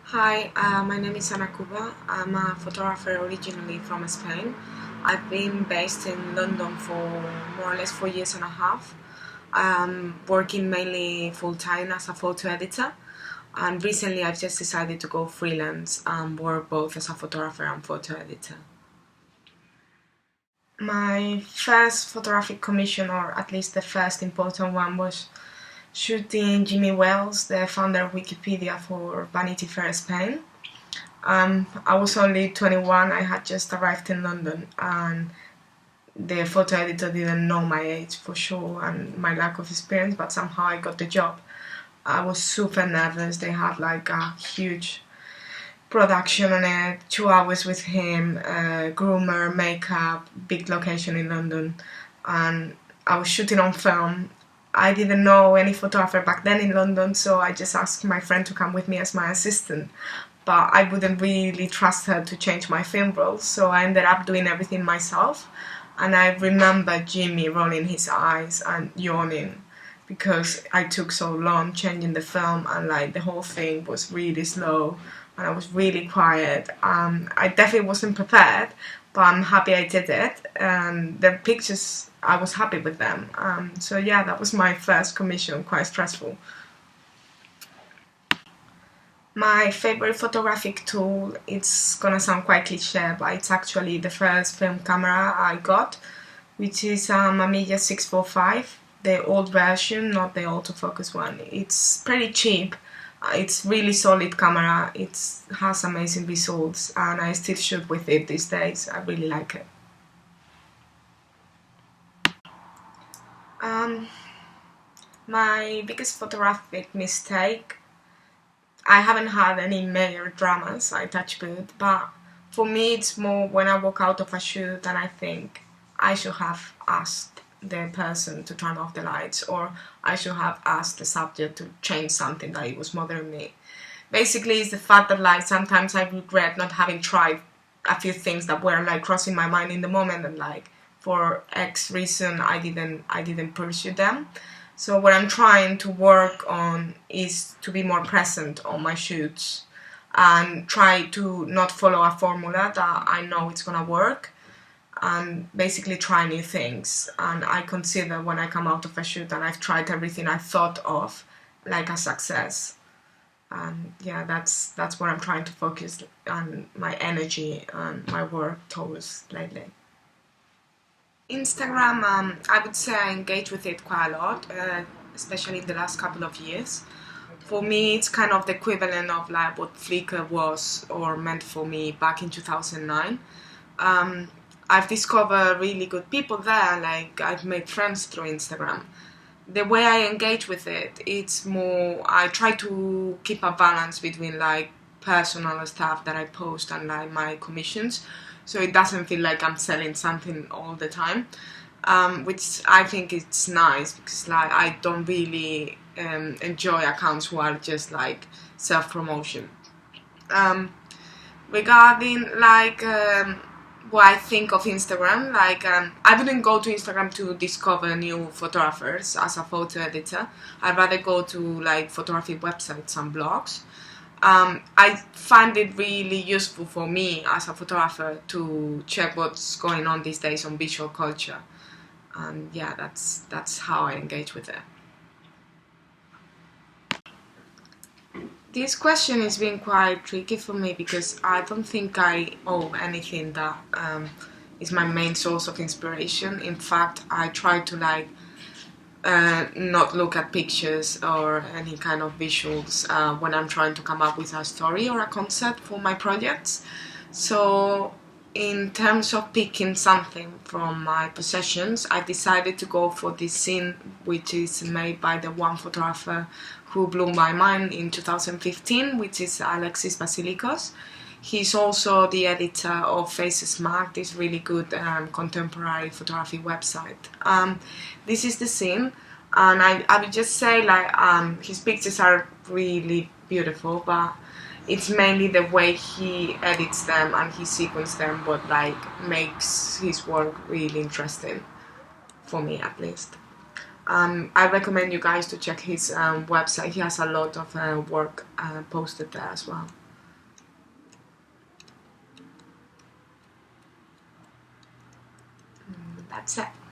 Hi, my name is Cuba. I'm a photographer originally from Spain. I've been based in London for more or less 4 years and a half, working mainly full time as a photo editor. And recently I've just decided to go freelance and work both as a photographer and photo editor. My first photographic commission, or at least the first important one, was shooting Jimmy Wales, the founder of Wikipedia, for Vanity Fair Spain. I was only 21, I had just arrived in London, and the photo editor didn't know my age for sure and my lack of experience, but somehow I got the job. I was super nervous. They had like a huge production on it, 2 hours with him, groomer, makeup, big location in London, and I was shooting on film. I didn't know any photographer back then in London, so I just asked my friend to come with me as my assistant. But I wouldn't really trust her to change my film roll, so I ended up doing everything myself. And I remember Jimmy rolling his eyes and yawning because I took so long changing the film, and like the whole thing was really slow and I was really quiet. I definitely wasn't prepared, but I'm happy I did it. And the pictures, I was happy with them. So yeah, that was my first commission, quite stressful. My favorite photographic tool, it's gonna sound quite cliche, but it's actually the first film camera I got, which is Amuse 645, the old version, not the autofocus one. It's pretty cheap. It's really solid camera. It has amazing results, and I still shoot with it these days. I really like it. Um, my biggest photographic mistake, I haven't had any major dramas, I touch wood, but for me it's more when I walk out of a shoot and I think I should have asked the person to turn off the lights, or I should have asked the subject to change something that it was bothering me. Basically, it's the fact that like sometimes I regret not having tried a few things that were like crossing my mind in the moment, and like for X reason I didn't pursue them. So what I'm trying to work on is to be more present on my shoots and try to not follow a formula that I know it's gonna work, and basically try new things. And I consider when I come out of a shoot and I've tried everything I thought of like a success. And yeah, that's what I'm trying to focus on my energy and my work towards lately. Instagram, I would say I engage with it quite a lot, especially in the last couple of years. For me, it's kind of the equivalent of like what Flickr was or meant for me back in 2009. I've discovered really good people there, like I've made friends through Instagram. The way I engage with it, it's more, I try to keep a balance between like personal stuff that I post and like my commissions, so it doesn't feel like I'm selling something all the time, which I think it's nice because like I don't really enjoy accounts who are just like self-promotion. Um, Regarding like what I think of Instagram, like I wouldn't go to Instagram to discover new photographers as a photo editor. I'd rather go to like photography websites and blogs. I find it really useful for me as a photographer to check what's going on these days on visual culture, and yeah, that's how I engage with it. This question is being quite tricky for me because I don't think I owe anything that is my main source of inspiration. In fact, I try to like not look at pictures or any kind of visuals when I'm trying to come up with a story or a concept for my projects. So in terms of picking something from my possessions, I decided to go for this scene, which is made by the one photographer who blew my mind in 2015, which is Alexis Basilikos. He's also the editor of Faces Mag, this really good contemporary photography website. This is the scene, and I would just say like his pictures are really beautiful, but it's mainly the way he edits them and he sequences them what like makes his work really interesting, for me at least. I recommend you guys to check his website. He has a lot of work posted there as well. that's it.